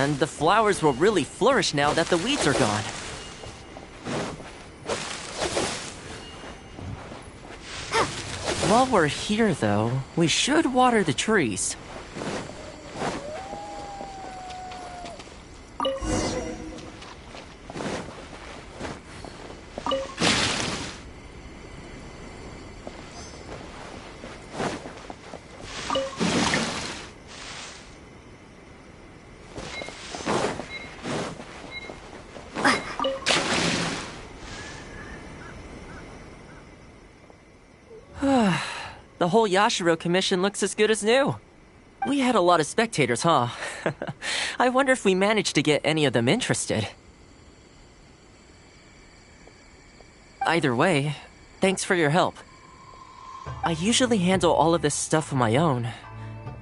And the flowers will really flourish now that the weeds are gone. While we're here, though, we should water the trees. The whole Yashiro commission looks as good as new. We had a lot of spectators, huh? I wonder if we managed to get any of them interested. Either way, thanks for your help. I usually handle all of this stuff on my own,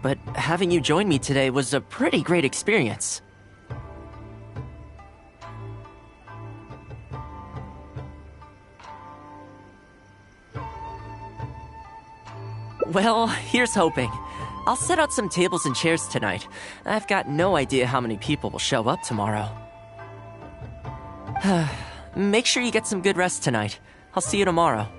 but having you join me today was a pretty great experience. Well, here's hoping. I'll set out some tables and chairs tonight. I've got no idea how many people will show up tomorrow. Make sure you get some good rest tonight. I'll see you tomorrow.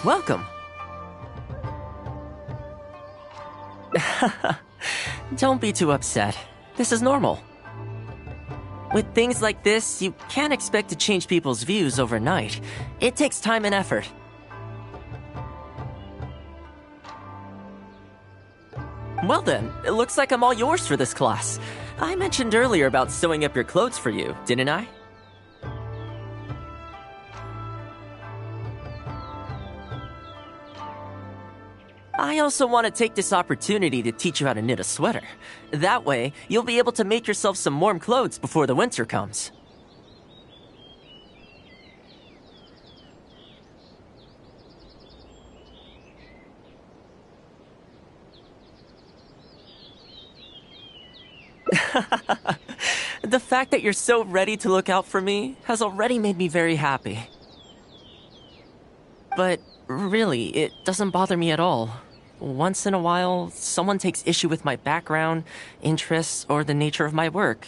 Welcome. Don't be too upset. This is normal. With things like this, you can't expect to change people's views overnight. It takes time and effort. Well then, it looks like I'm all yours for this class. I mentioned earlier about sewing up your clothes for you, didn't I? I also want to take this opportunity to teach you how to knit a sweater. That way, you'll be able to make yourself some warm clothes before the winter comes. The fact that you're so ready to look out for me has already made me very happy. But really, it doesn't bother me at all. Once in a while, someone takes issue with my background, interests, or the nature of my work.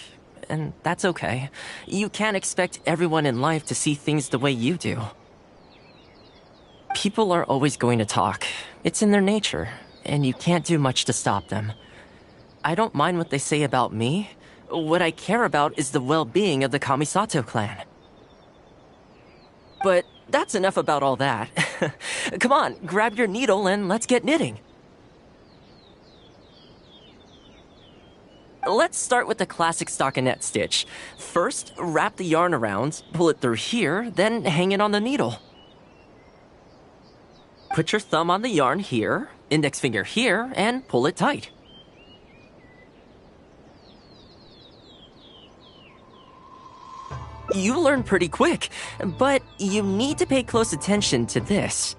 And that's okay. You can't expect everyone in life to see things the way you do. People are always going to talk. It's in their nature, and you can't do much to stop them. I don't mind what they say about me. What I care about is the well-being of the Kamisato clan. But that's enough about all that. Come on, grab your needle and let's get knitting. Let's start with the classic stockinette stitch. First, wrap the yarn around, pull it through here, then hang it on the needle. Put your thumb on the yarn here, index finger here, and pull it tight. You learn pretty quick, but you need to pay close attention to this.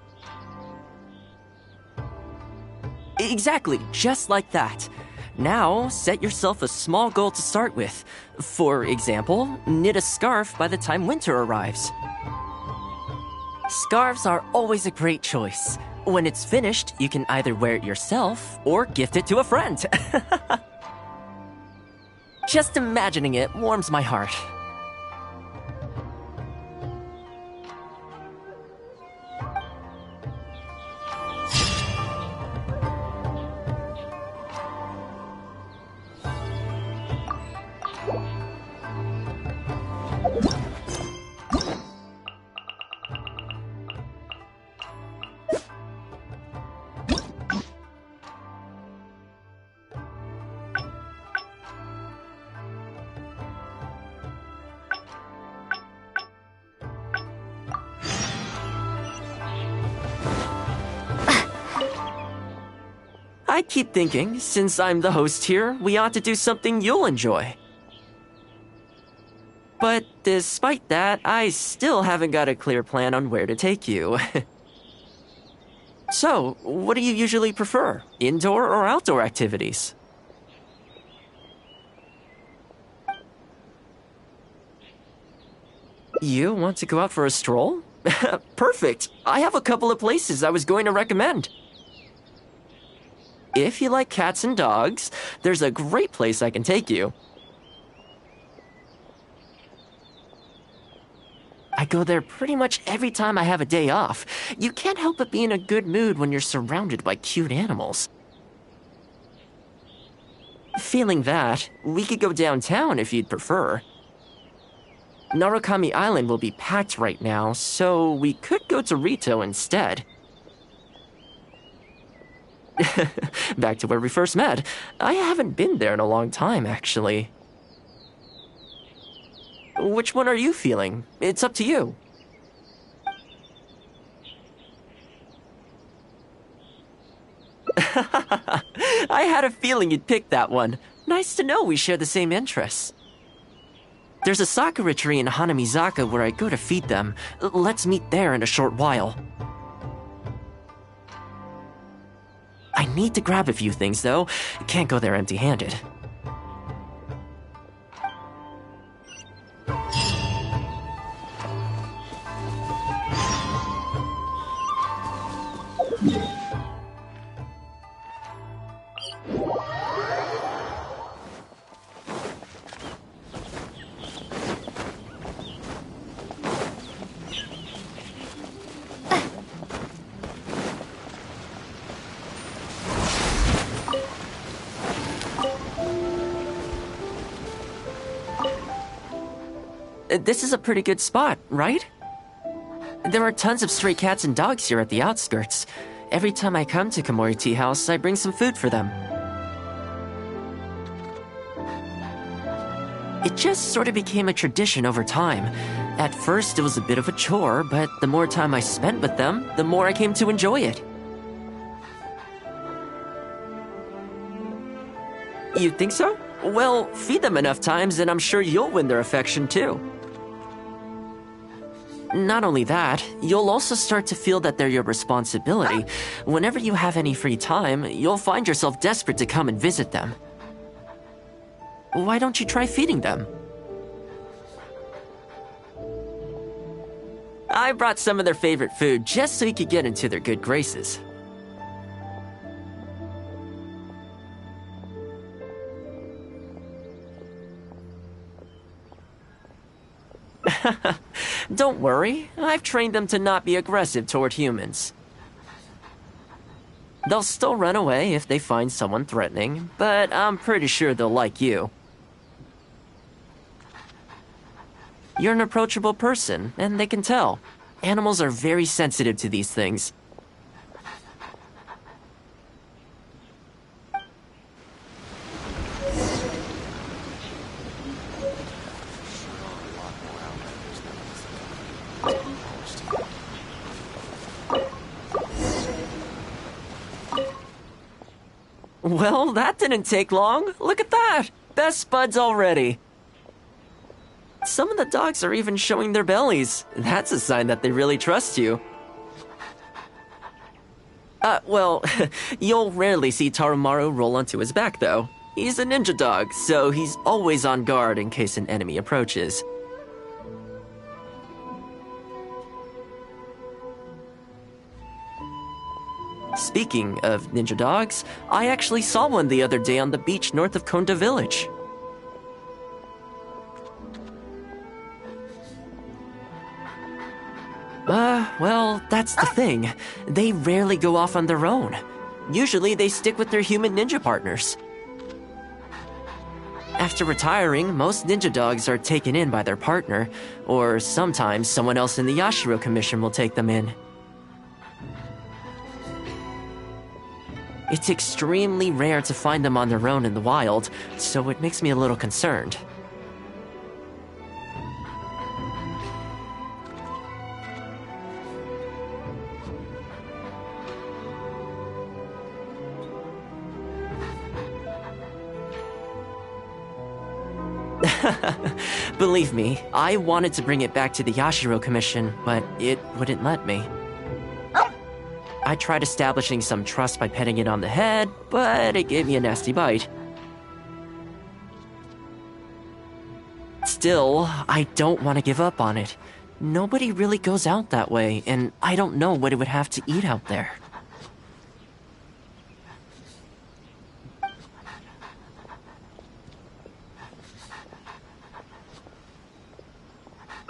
Exactly, just like that. Now, set yourself a small goal to start with. For example, knit a scarf by the time winter arrives. Scarves are always a great choice. When it's finished, you can either wear it yourself or gift it to a friend. Just imagining it warms my heart. I keep thinking, since I'm the host here, we ought to do something you'll enjoy. But despite that, I still haven't got a clear plan on where to take you. So, what do you usually prefer? Indoor or outdoor activities? You want to go out for a stroll? Perfect! I have a couple of places I was going to recommend. If you like cats and dogs, there's a great place I can take you. I go there pretty much every time I have a day off. You can't help but be in a good mood when you're surrounded by cute animals. Feeling that, we could go downtown if you'd prefer. Narukami Island will be packed right now, so we could go to Rito instead. Back to where we first met. I haven't been there in a long time, actually. Which one are you feeling? It's up to you. I had a feeling you'd pick that one. Nice to know we share the same interests. There's a sakura tree in Hanamizaka where I go to feed them. Let's meet there in a short while. I need to grab a few things, though. Can't go there empty-handed. This is a pretty good spot, right? There are tons of stray cats and dogs here at the outskirts. Every time I come to Komori Tea House, I bring some food for them. It just sort of became a tradition over time. At first, it was a bit of a chore, but the more time I spent with them, the more I came to enjoy it. You think so? Well, feed them enough times and I'm sure you'll win their affection too. Not only that, you'll also start to feel that they're your responsibility. Whenever you have any free time, you'll find yourself desperate to come and visit them. Why don't you try feeding them? I brought some of their favorite food just so you could get into their good graces. Don't worry, I've trained them to not be aggressive toward humans. They'll still run away if they find someone threatening, but I'm pretty sure they'll like you. You're an approachable person, and they can tell. Animals are very sensitive to these things. Well, that didn't take long. Look at that! Best buds already. Some of the dogs are even showing their bellies. That's a sign that they really trust you. Well, you'll rarely see Tarumaru roll onto his back, though. He's a ninja dog, so he's always on guard in case an enemy approaches. Speaking of ninja dogs, I actually saw one the other day on the beach north of Konda Village. Well, that's the thing. They rarely go off on their own. Usually they stick with their human ninja partners. After retiring, most ninja dogs are taken in by their partner, or sometimes someone else in the Yashiro Commission will take them in. It's extremely rare to find them on their own in the wild, so it makes me a little concerned. Believe me, I wanted to bring it back to the Yashiro Commission, but it wouldn't let me. I tried establishing some trust by petting it on the head, but it gave me a nasty bite. Still, I don't want to give up on it. Nobody really goes out that way, and I don't know what it would have to eat out there.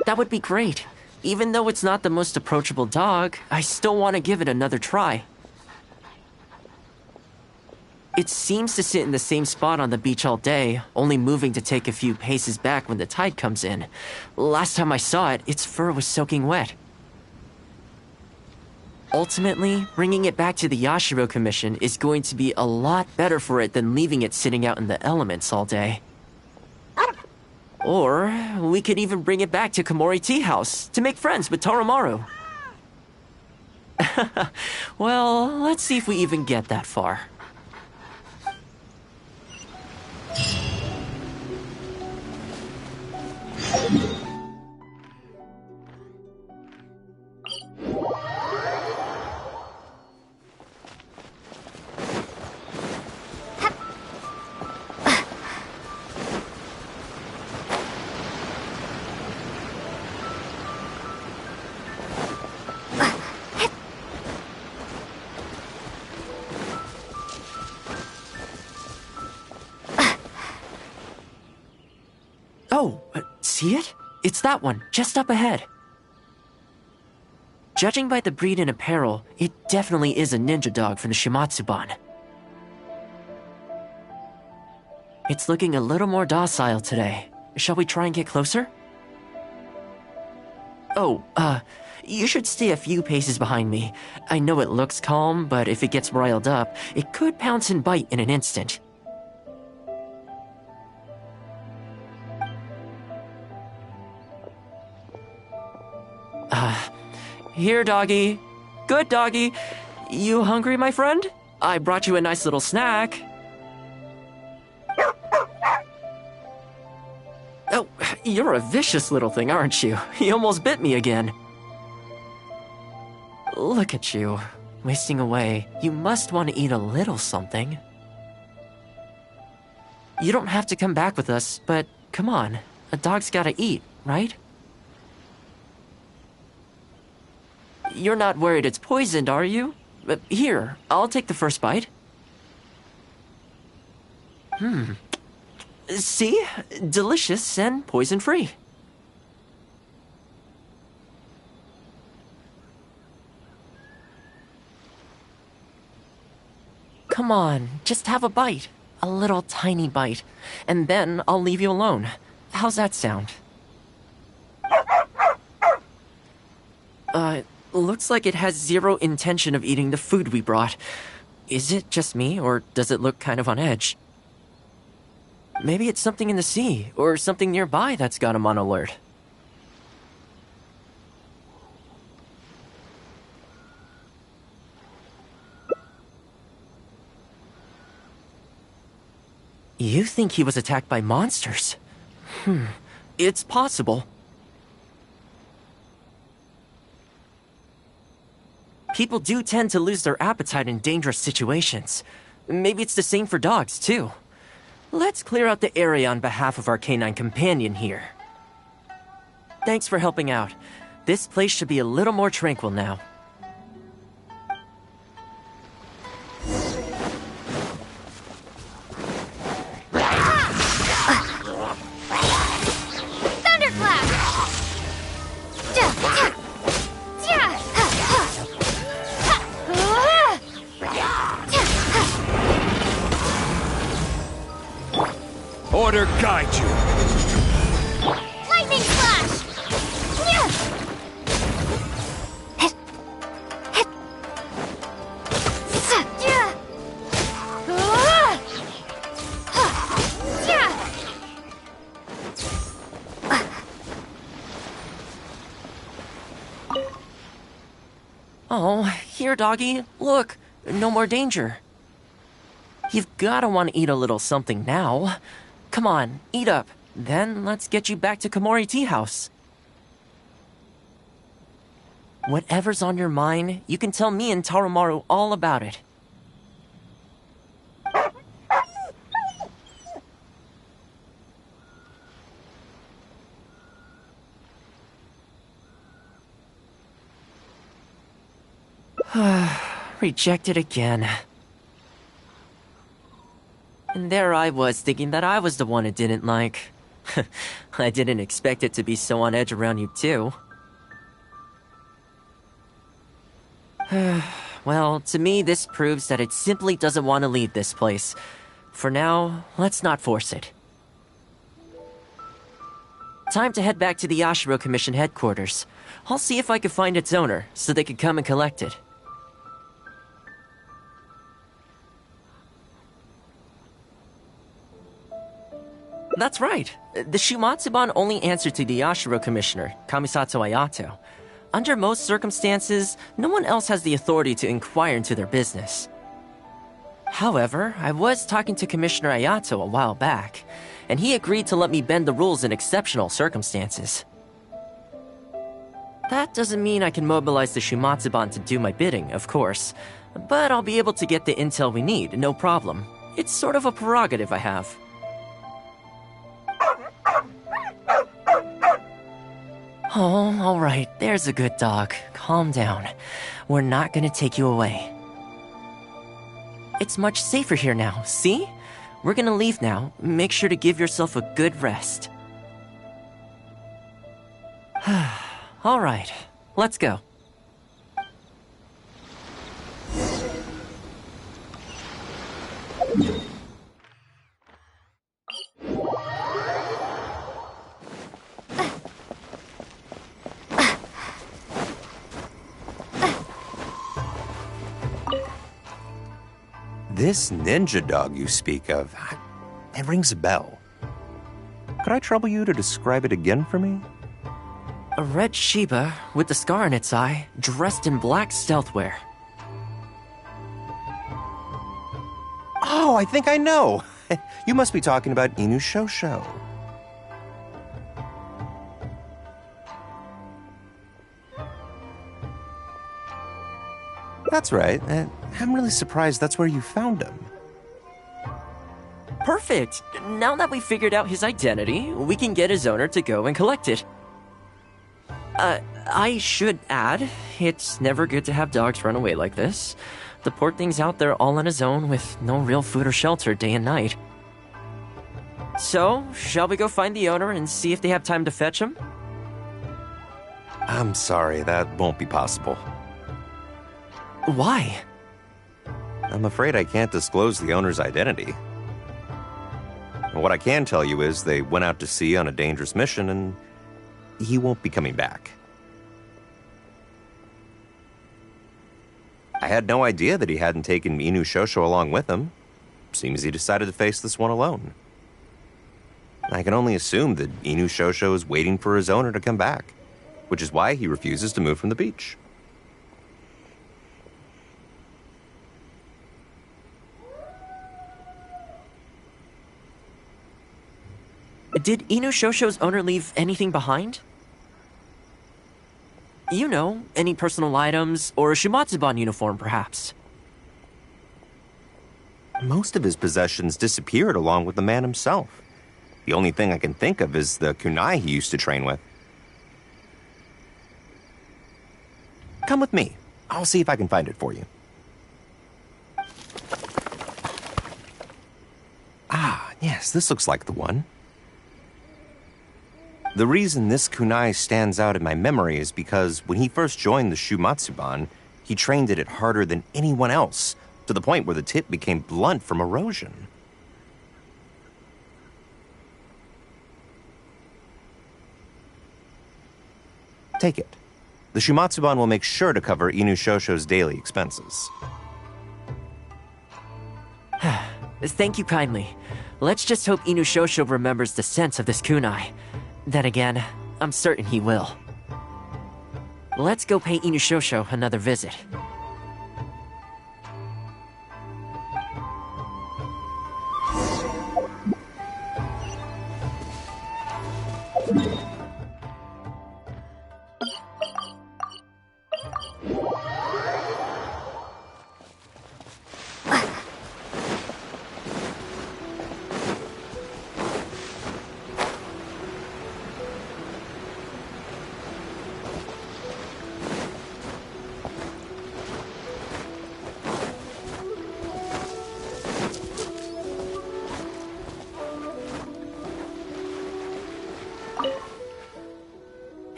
That would be great. Even though it's not the most approachable dog, I still want to give it another try. It seems to sit in the same spot on the beach all day, only moving to take a few paces back when the tide comes in. Last time I saw it, its fur was soaking wet. Ultimately, bringing it back to the Yashiro Commission is going to be a lot better for it than leaving it sitting out in the elements all day. Or we could even bring it back to Komori Tea House to make friends with Toromaru. Well, let's see if we even get that far. Oh, see it? It's that one, just up ahead. Judging by the breed and apparel, it definitely is a ninja dog from the Shimatsuban. It's looking a little more docile today. Shall we try and get closer? Oh, you should stay a few paces behind me. I know it looks calm, but if it gets riled up, it could pounce and bite in an instant. Here, doggy. Good doggy. You hungry, my friend? I brought you a nice little snack. Oh, you're a vicious little thing, aren't you? You almost bit me again. Look at you, wasting away. You must want to eat a little something. You don't have to come back with us, but come on. A dog's gotta eat, right? You're not worried it's poisoned, are you? Here, I'll take the first bite. See? Delicious and poison-free. Come on, just have a bite. A little tiny bite. And then I'll leave you alone. How's that sound? Looks like it has zero intention of eating the food we brought. Is it just me, or does it look kind of on edge? Maybe it's something in the sea, or something nearby that's got him on alert. You think he was attacked by monsters? It's possible. People do tend to lose their appetite in dangerous situations. Maybe it's the same for dogs, too. Let's clear out the area on behalf of our canine companion here. Thanks for helping out. This place should be a little more tranquil now. Order guide you. Lightning slash! Oh, here, doggy. Look, no more danger. You've gotta want to eat a little something now. Come on, eat up. Then let's get you back to Komori Tea House. Whatever's on your mind, you can tell me and Tarumaru all about it. Rejected again. And there I was, thinking that I was the one it didn't like. I didn't expect it to be so on edge around you, too. Well, to me, this proves that it simply doesn't want to leave this place. For now, let's not force it. Time to head back to the Yashiro Commission headquarters. I'll see if I can find its owner, so they can come and collect it. That's right. The Shumatsuban only answer to the Yashiro Commissioner, Kamisato Ayato. Under most circumstances, no one else has the authority to inquire into their business. However, I was talking to Commissioner Ayato a while back, and he agreed to let me bend the rules in exceptional circumstances. That doesn't mean I can mobilize the Shumatsuban to do my bidding, of course, but I'll be able to get the intel we need, no problem. It's sort of a prerogative I have. Oh, alright, there's a good dog. Calm down. We're not gonna take you away. It's much safer here now, see? We're gonna leave now. Make sure to give yourself a good rest. Alright, let's go. This ninja dog you speak of, it rings a bell. Could I trouble you to describe it again for me? A red Shiba with the scar in its eye, dressed in black stealth wear. Oh, I think I know. You must be talking about Inu Shosho. That's right. I'm really surprised that's where you found him. Perfect! Now that we figured out his identity, we can get his owner to go and collect it. I should add, it's never good to have dogs run away like this. The poor thing's out there all on his own with no real food or shelter day and night. So, shall we go find the owner and see if they have time to fetch him? I'm sorry, that won't be possible. Why? I'm afraid I can't disclose the owner's identity. What I can tell you is they went out to sea on a dangerous mission and he won't be coming back. I had no idea that he hadn't taken Inu Shosho along with him. Seems he decided to face this one alone. I can only assume that Inu Shosho is waiting for his owner to come back, which is why he refuses to move from the beach. Did Inu Shosho's owner leave anything behind? You know, any personal items, or a Shumatsuban uniform, perhaps. Most of his possessions disappeared along with the man himself. The only thing I can think of is the kunai he used to train with. Come with me. I'll see if I can find it for you. Ah, yes, this looks like the one. The reason this kunai stands out in my memory is because when he first joined the Shumatsuban, he trained at it harder than anyone else, to the point where the tip became blunt from erosion. Take it. The Shumatsuban will make sure to cover Inu Shosho's daily expenses. Thank you kindly. Let's just hope Inu Shosho remembers the sense of this kunai. Then again, I'm certain he will. Let's go pay Inu Shosho another visit.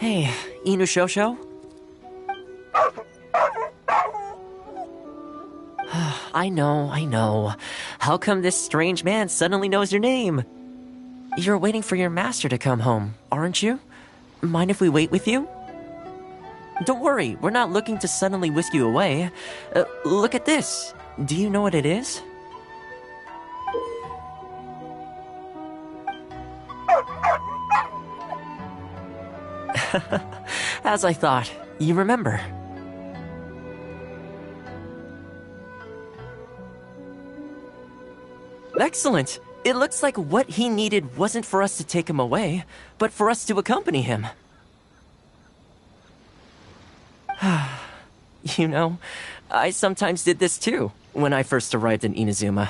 Hey, Inu Shosho? I know. How come this strange man suddenly knows your name? You're waiting for your master to come home, aren't you? Mind if we wait with you? Don't worry, we're not looking to suddenly whisk you away. Look at this. Do you know what it is? As I thought, you remember. Excellent! It looks like what he needed wasn't for us to take him away, but for us to accompany him. You know, I sometimes did this too, when I first arrived in Inazuma.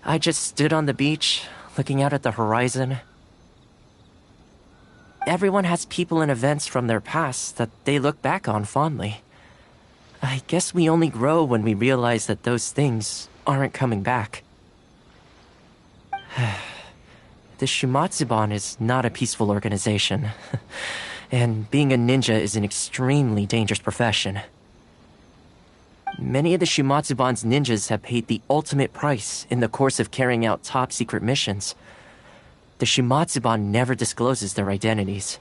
I just stood on the beach, looking out at the horizon. Everyone has people and events from their past that they look back on fondly. I guess we only grow when we realize that those things aren't coming back. The Shumatsuban is not a peaceful organization, and being a ninja is an extremely dangerous profession. Many of the Shumatsuban's ninjas have paid the ultimate price in the course of carrying out top-secret missions. The Shumatsuban never discloses their identities,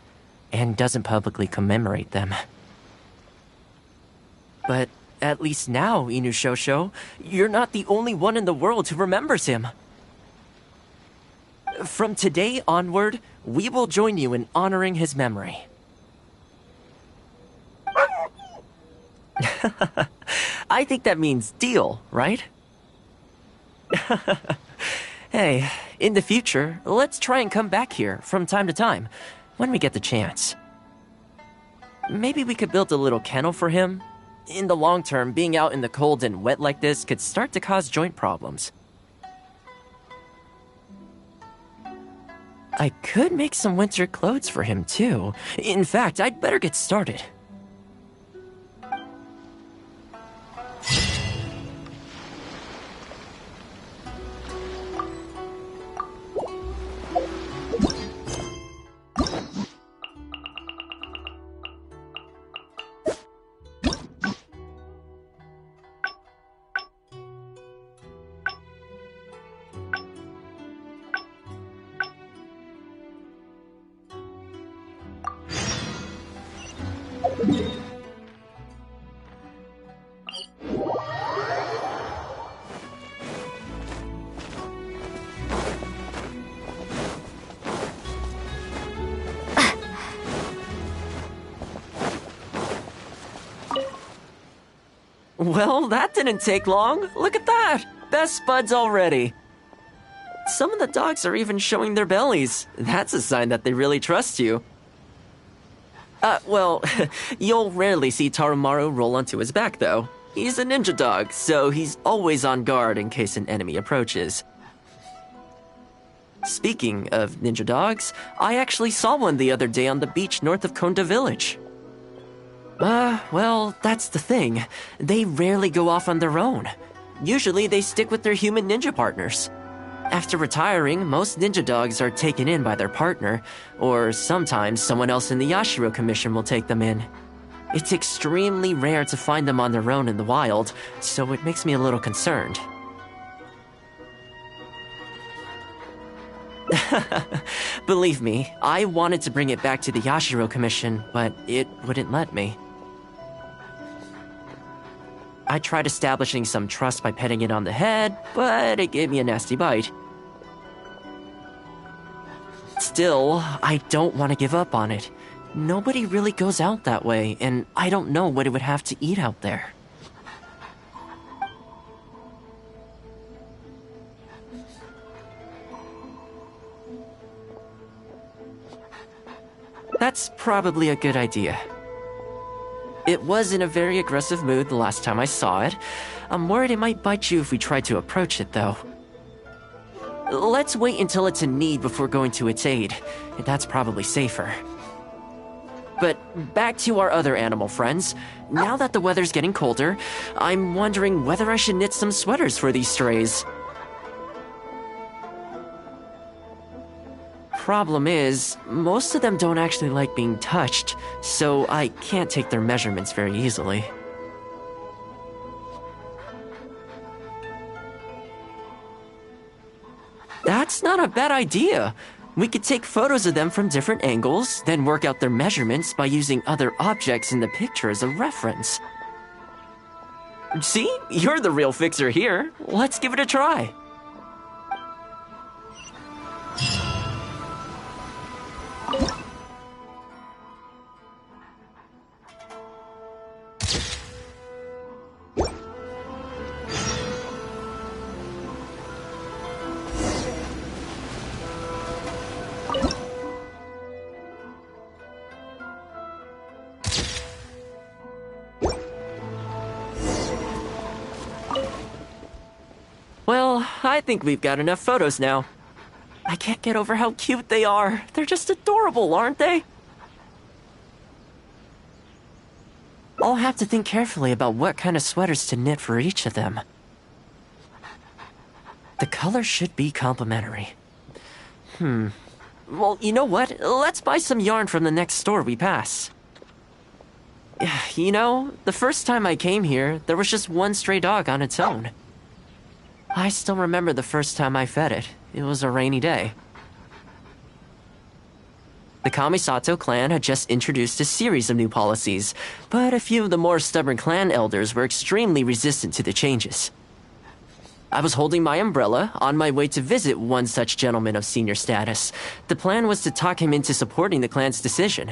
and doesn't publicly commemorate them. But at least now, Inu Shosho, you're not the only one in the world who remembers him. From today onward, we will join you in honoring his memory. I think that means deal, right? Hey, in the future, let's try and come back here from time to time, when we get the chance. Maybe we could build a little kennel for him. In the long term, being out in the cold and wet like this could start to cause joint problems. I could make some winter clothes for him, too. In fact, I'd better get started. Well, that didn't take long. Look at that! Best buds already. Some of the dogs are even showing their bellies. That's a sign that they really trust you. Well, you'll rarely see Tarumaru roll onto his back, though. He's a ninja dog, so he's always on guard in case an enemy approaches. Speaking of ninja dogs, I actually saw one the other day on the beach north of Konda Village. Well, that's the thing. They rarely go off on their own. Usually they stick with their human ninja partners. After retiring, most ninja dogs are taken in by their partner, or sometimes someone else in the Yashiro Commission will take them in. It's extremely rare to find them on their own in the wild, so it makes me a little concerned. Believe me, I wanted to bring it back to the Yashiro Commission, but it wouldn't let me. I tried establishing some trust by petting it on the head, but it gave me a nasty bite. Still, I don't want to give up on it. Nobody really goes out that way, and I don't know what it would have to eat out there. That's probably a good idea. It was in a very aggressive mood the last time I saw it. I'm worried it might bite you if we try to approach it, though. Let's wait until it's in need before going to its aid. That's probably safer. But back to our other animal friends. Now that the weather's getting colder, I'm wondering whether I should knit some sweaters for these strays. problem is, most of them don't actually like being touched, so I can't take their measurements very easily. That's not a bad idea. We could take photos of them from different angles, then work out their measurements by using other objects in the picture as a reference. See? You're the real fixer here. Let's give it a try. Well, I think we've got enough photos now. I can't get over how cute they are. They're just adorable, aren't they? I'll have to think carefully about what kind of sweaters to knit for each of them. The color should be complementary. Well, you know what? Let's buy some yarn from the next store we pass. You know, the first time I came here, there was just one stray dog on its own. I still remember the first time I fed it. It was a rainy day. The Kamisato clan had just introduced a series of new policies, but a few of the more stubborn clan elders were extremely resistant to the changes. I was holding my umbrella on my way to visit one such gentleman of senior status. The plan was to talk him into supporting the clan's decision.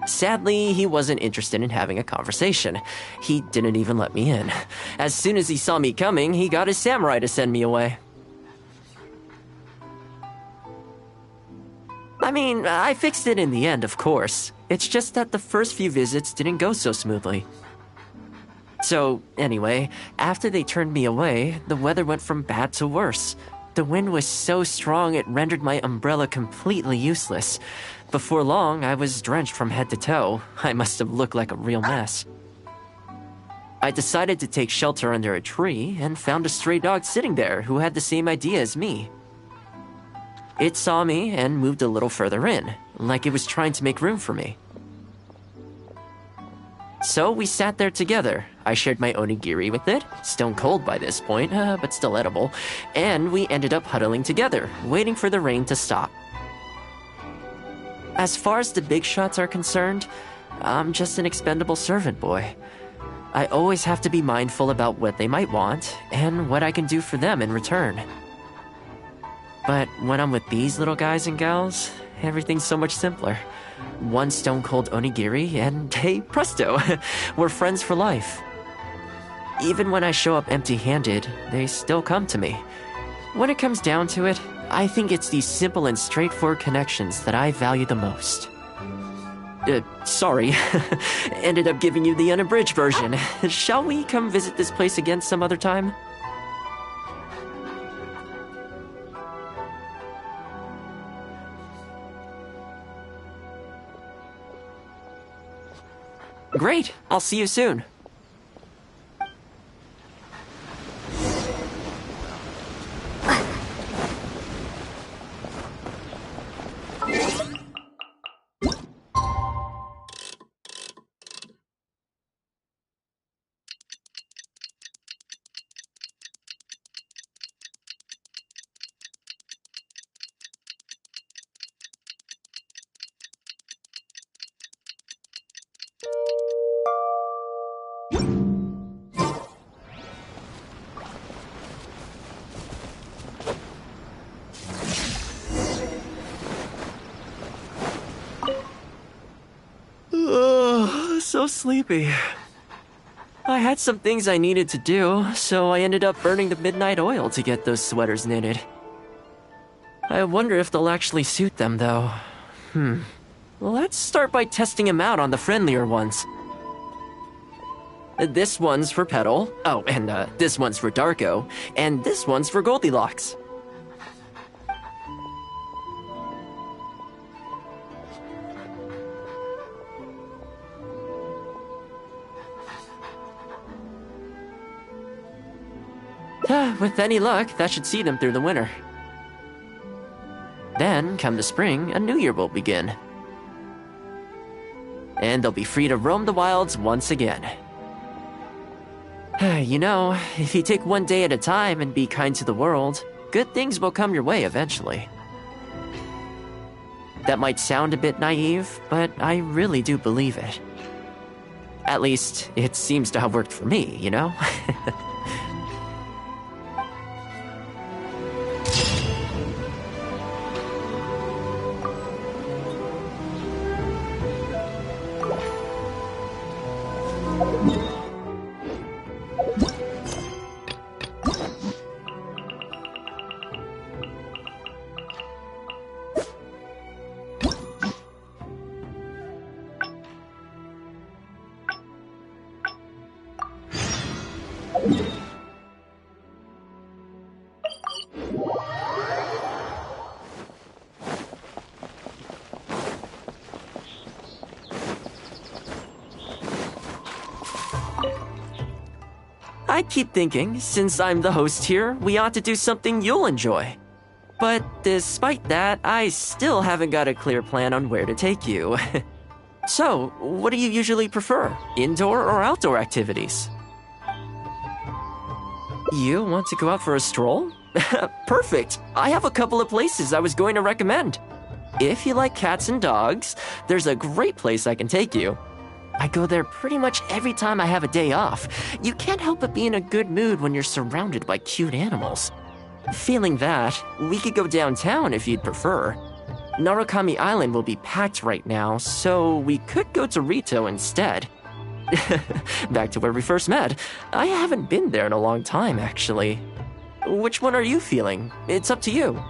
Sadly, he wasn't interested in having a conversation. He didn't even let me in. As soon as he saw me coming, he got his samurai to send me away. I mean, I fixed it in the end, of course. It's just that the first few visits didn't go so smoothly. So, anyway, after they turned me away, the weather went from bad to worse. The wind was so strong it rendered my umbrella completely useless. Before long, I was drenched from head to toe. I must have looked like a real mess. I decided to take shelter under a tree and found a stray dog sitting there who had the same idea as me. It saw me and moved a little further in, like it was trying to make room for me. So we sat there together. I shared my onigiri with it, stone cold by this point, but still edible, and we ended up huddling together, waiting for the rain to stop. As far as the big shots are concerned, I'm just an expendable servant boy. I always have to be mindful about what they might want and what I can do for them in return. But when I'm with these little guys and gals, everything's so much simpler. One stone-cold onigiri and, hey, presto, we're friends for life. Even when I show up empty-handed, they still come to me. When it comes down to it, I think it's these simple and straightforward connections that I value the most. Sorry. Ended up giving you the unabridged version. Shall we come visit this place again some other time? Great. I'll see you soon. So sleepy. I had some things I needed to do, so I ended up burning the midnight oil to get those sweaters knitted. I wonder if they'll actually suit them, though. Let's start by testing them out on the friendlier ones. This one's for Petal. Oh, and this one's for Darko. And this one's for Goldilocks. With any luck, that should see them through the winter. Then, come the spring, a new year will begin. And they'll be free to roam the wilds once again. You know, if you take one day at a time and be kind to the world, good things will come your way eventually. That might sound a bit naive, but I really do believe it. At least, it seems to have worked for me, you know? I keep thinking, since I'm the host here, we ought to do something you'll enjoy. But despite that, I still haven't got a clear plan on where to take you. So, what do you usually prefer, indoor or outdoor activities? You want to go out for a stroll? Perfect! I have a couple of places I was going to recommend. If you like cats and dogs, there's a great place I can take you. I go there pretty much every time I have a day off. You can't help but be in a good mood when you're surrounded by cute animals. Feeling that, we could go downtown if you'd prefer. Narukami Island will be packed right now, so we could go to Rito instead. Back to where we first met. I haven't been there in a long time, actually. Which one are you feeling? It's up to you.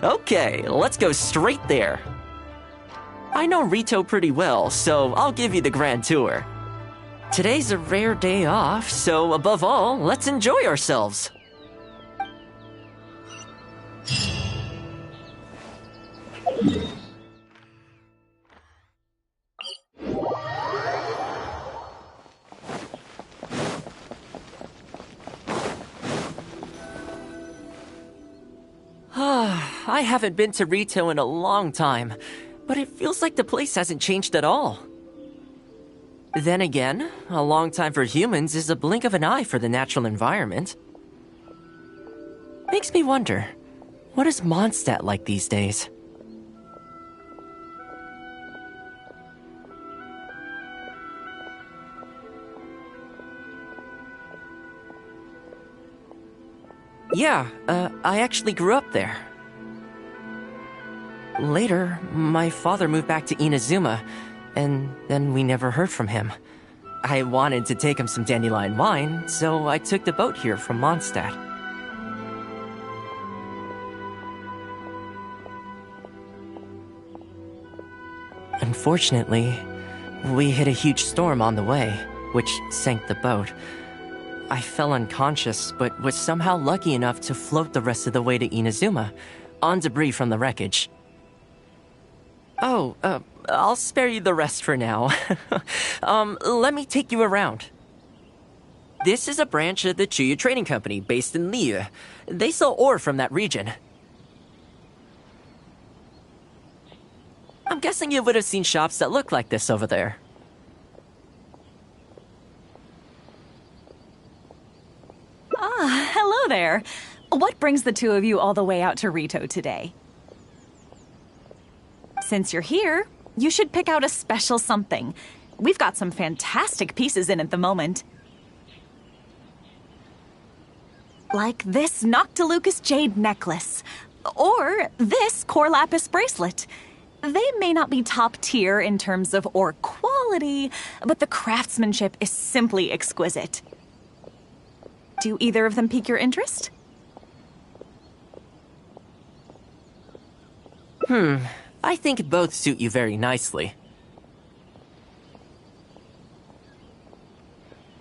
Okay, let's go straight there. I know Rito pretty well, so I'll give you the grand tour. Today's a rare day off, so above all, let's enjoy ourselves. I haven't been to Rito in a long time, but it feels like the place hasn't changed at all. Then again, a long time for humans is a blink of an eye for the natural environment. Makes me wonder, what is Mondstadt like these days? Yeah, I actually grew up there. Later, my father moved back to Inazuma, and then we never heard from him. I wanted to take him some dandelion wine, so I took the boat here from Mondstadt. Unfortunately, we hit a huge storm on the way, which sank the boat. I fell unconscious, but was somehow lucky enough to float the rest of the way to Inazuma, on debris from the wreckage. Oh, I'll spare you the rest for now. Let me take you around. This is a branch of the Chuyu Trading Company based in Liu. They sell ore from that region. I'm guessing you would have seen shops that look like this over there. Ah, hello there. What brings the two of you all the way out to Rito today? Since you're here, you should pick out a special something. We've got some fantastic pieces in at the moment. Like this Noctilucus jade necklace, or this core lapis bracelet. They may not be top tier in terms of ore quality, but the craftsmanship is simply exquisite. Do either of them pique your interest? I think both suit you very nicely.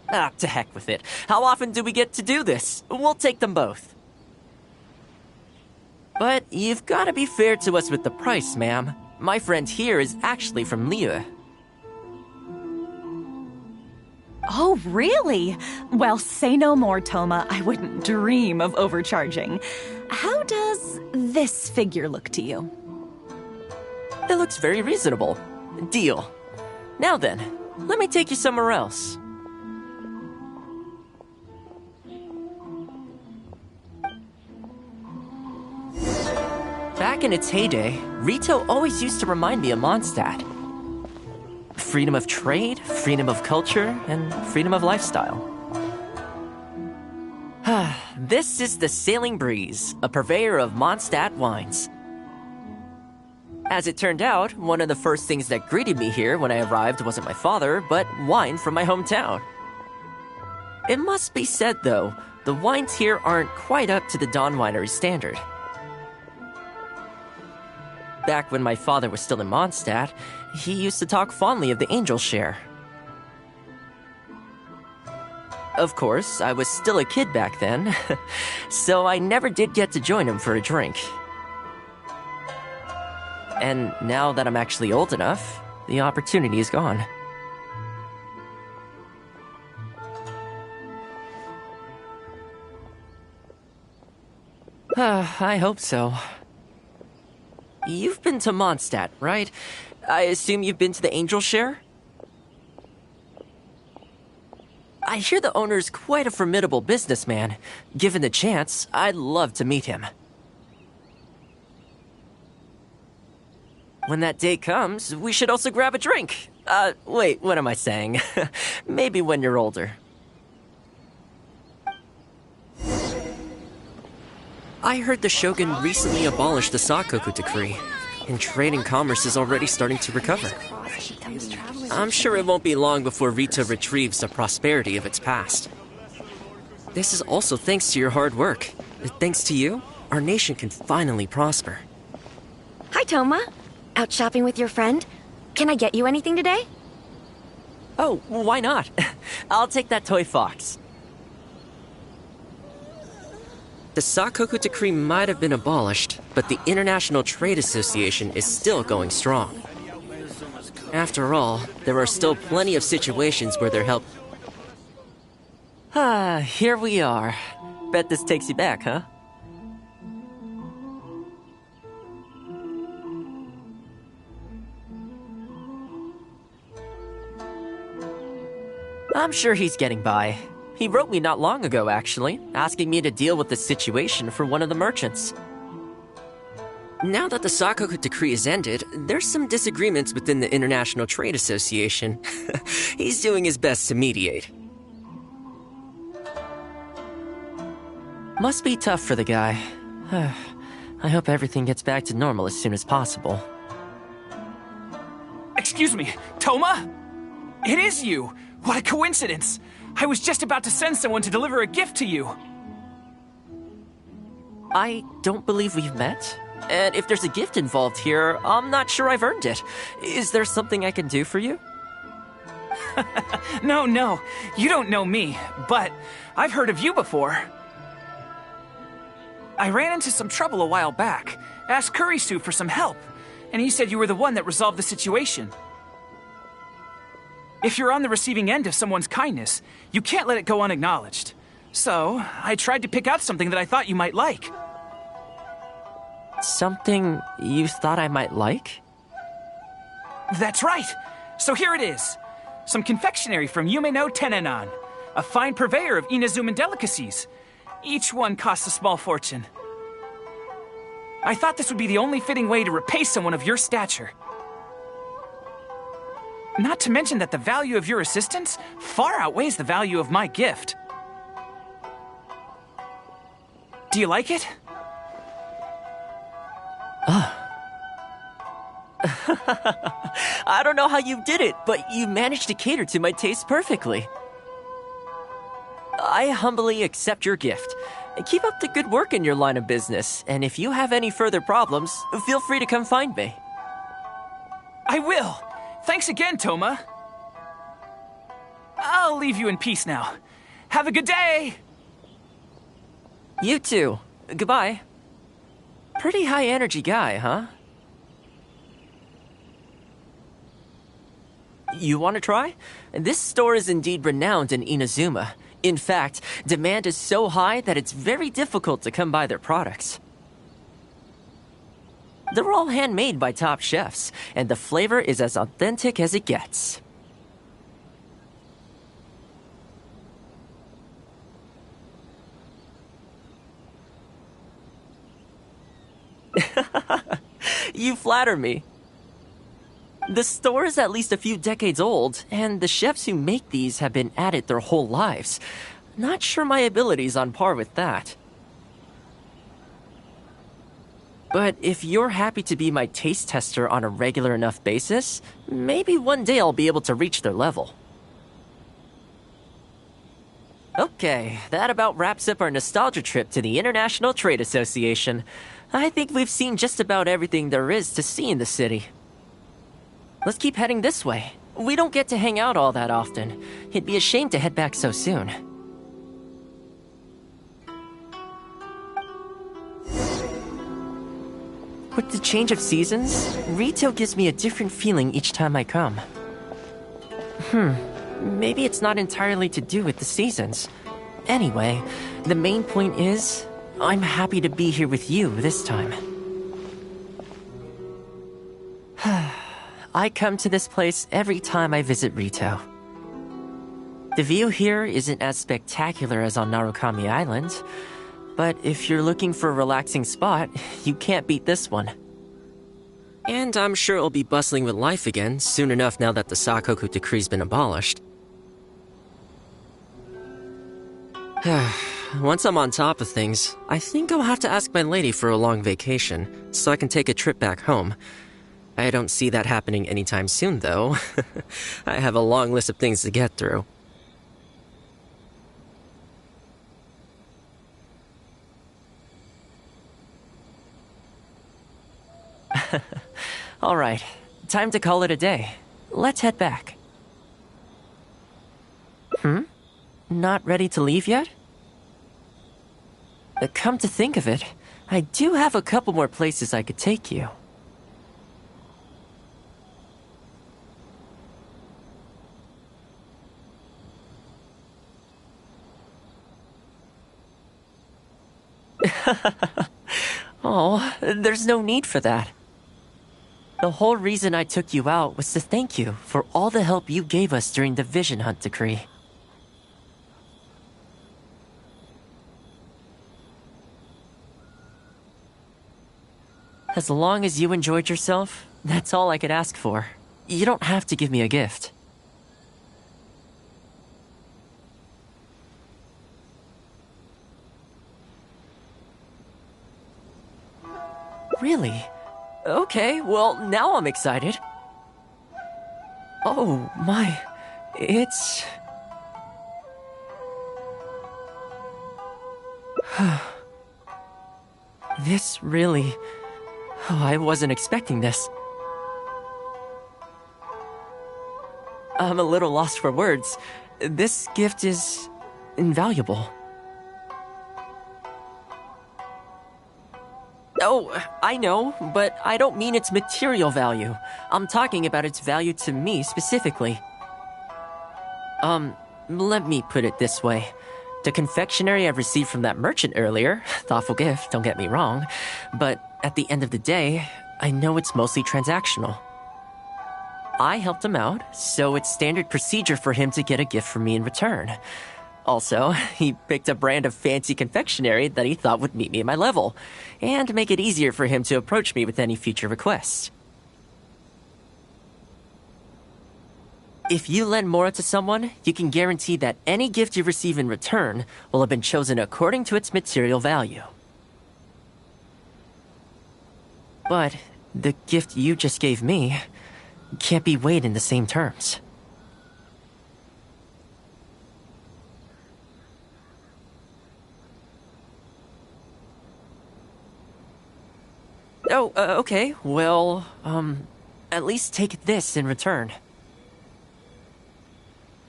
Ah, to heck with it. How often do we get to do this? We'll take them both. But you've got to be fair to us with the price, ma'am. My friend here is actually from Liu. Oh, really? Well, say no more, Toma. I wouldn't dream of overcharging. How does this figure look to you? It looks very reasonable. Deal. Now then, let me take you somewhere else. Back in its heyday, Rito always used to remind me of Mondstadt. Freedom of trade, freedom of culture, and freedom of lifestyle. This is the Sailing Breeze, a purveyor of Mondstadt wines. As it turned out, one of the first things that greeted me here when I arrived wasn't my father, but wine from my hometown. It must be said, though, the wines here aren't quite up to the Dawn Winery standard. Back when my father was still in Mondstadt, he used to talk fondly of the Angel Share. Of course, I was still a kid back then, so I never did get to join him for a drink. And now that I'm actually old enough, the opportunity is gone. I hope so. You've been to Mondstadt, right? I assume you've been to the Angel Share? I hear the owner's quite a formidable businessman. Given the chance, I'd love to meet him. When that day comes, we should also grab a drink. Wait, what am I saying? Maybe when you're older. I heard the Shogun recently abolished the Sakoku decree, and trade and commerce is already starting to recover. I'm sure it won't be long before Rita retrieves the prosperity of its past. This is also thanks to your hard work. Thanks to you, our nation can finally prosper. Hi, Toma. Out shopping with your friend? Can I get you anything today? Oh, why not? I'll take that toy fox. The Sakoku decree might have been abolished, but the International Trade Association is still going strong. After all, there are still plenty of situations where their help... Here we are. Bet this takes you back, huh? I'm sure he's getting by. He wrote me not long ago, actually, asking me to deal with the situation for one of the merchants. Now that the Sakoku decree is ended, there's some disagreements within the International Trade Association. He's doing his best to mediate. Must be tough for the guy. I hope everything gets back to normal as soon as possible. Excuse me, Toma? It is you! What a coincidence! I was just about to send someone to deliver a gift to you. I don't believe we've met. And if there's a gift involved here, I'm not sure I've earned it. Is there something I can do for you? No, you don't know me, but I've heard of you before. I ran into some trouble a while back, asked Kurisu for some help, and he said you were the one that resolved the situation. If you're on the receiving end of someone's kindness, you can't let it go unacknowledged. So, I tried to pick out something that I thought you might like. Something you thought I might like? That's right! So here it is. Some confectionery from Yume Tenenan, a fine purveyor of Inazuman delicacies. Each one costs a small fortune. I thought this would be the only fitting way to repay someone of your stature. Not to mention that the value of your assistance far outweighs the value of my gift. Do you like it? I don't know how you did it, but you managed to cater to my taste perfectly. I humbly accept your gift. Keep up the good work in your line of business, and if you have any further problems, feel free to come find me. I will! Thanks again, Toma. I'll leave you in peace now. Have a good day! You too. Goodbye. Pretty high-energy guy, huh? You want to try? This store is indeed renowned in Inazuma. In fact, demand is so high that it's very difficult to come by their products. They're all handmade by top chefs, and the flavor is as authentic as it gets. You flatter me. The store is at least a few decades old, and the chefs who make these have been at it their whole lives. Not sure my ability's on par with that. But if you're happy to be my taste tester on a regular enough basis, maybe one day I'll be able to reach their level. Okay, that about wraps up our nostalgia trip to the International Trade Association. I think we've seen just about everything there is to see in the city. Let's keep heading this way. We don't get to hang out all that often. It'd be a shame to head back so soon. With the change of seasons, retail gives me a different feeling each time I come. Maybe it's not entirely to do with the seasons. Anyway, the main point is, I'm happy to be here with you this time. I come to this place every time I visit Rito. The view here isn't as spectacular as on Narukami Island, but if you're looking for a relaxing spot, you can't beat this one. And I'm sure it'll be bustling with life again soon enough now that the Sakoku decree's been abolished. Once I'm on top of things, I think I'll have to ask my lady for a long vacation, so I can take a trip back home. I don't see that happening anytime soon, though. I have a long list of things to get through. Alright, time to call it a day. Let's head back. Not ready to leave yet? Come to think of it, I do have a couple more places I could take you. Oh, there's no need for that. The whole reason I took you out was to thank you for all the help you gave us during the Vision Hunt decree. As long as you enjoyed yourself, that's all I could ask for. You don't have to give me a gift. Really? Okay, well, now I'm excited. Oh, my. It's... This really... Oh, I wasn't expecting this. I'm a little lost for words. This gift is... invaluable. Oh, I know, but I don't mean its material value. I'm talking about its value to me specifically. Let me put it this way. The confectionery I received from that merchant earlier, thoughtful gift, don't get me wrong, but at the end of the day, I know it's mostly transactional. I helped him out, so it's standard procedure for him to get a gift from me in return. Also, he picked a brand of fancy confectionery that he thought would meet me at my level, and make it easier for him to approach me with any future requests. If you lend Mora to someone, you can guarantee that any gift you receive in return will have been chosen according to its material value. But the gift you just gave me can't be weighed in the same terms. Oh, okay. Well, at least take this in return.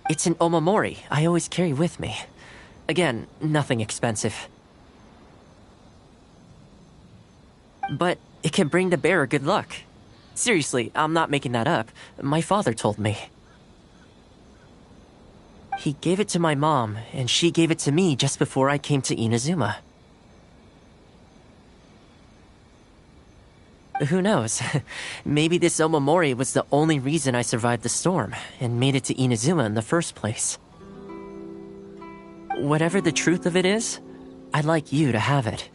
It's an omamori I always carry with me. Again, nothing expensive. But it can bring the bearer good luck. Seriously, I'm not making that up. My father told me. He gave it to my mom, and she gave it to me just before I came to Inazuma. Who knows? Maybe this Omamori was the only reason I survived the storm and made it to Inazuma in the first place. Whatever the truth of it is, I'd like you to have it.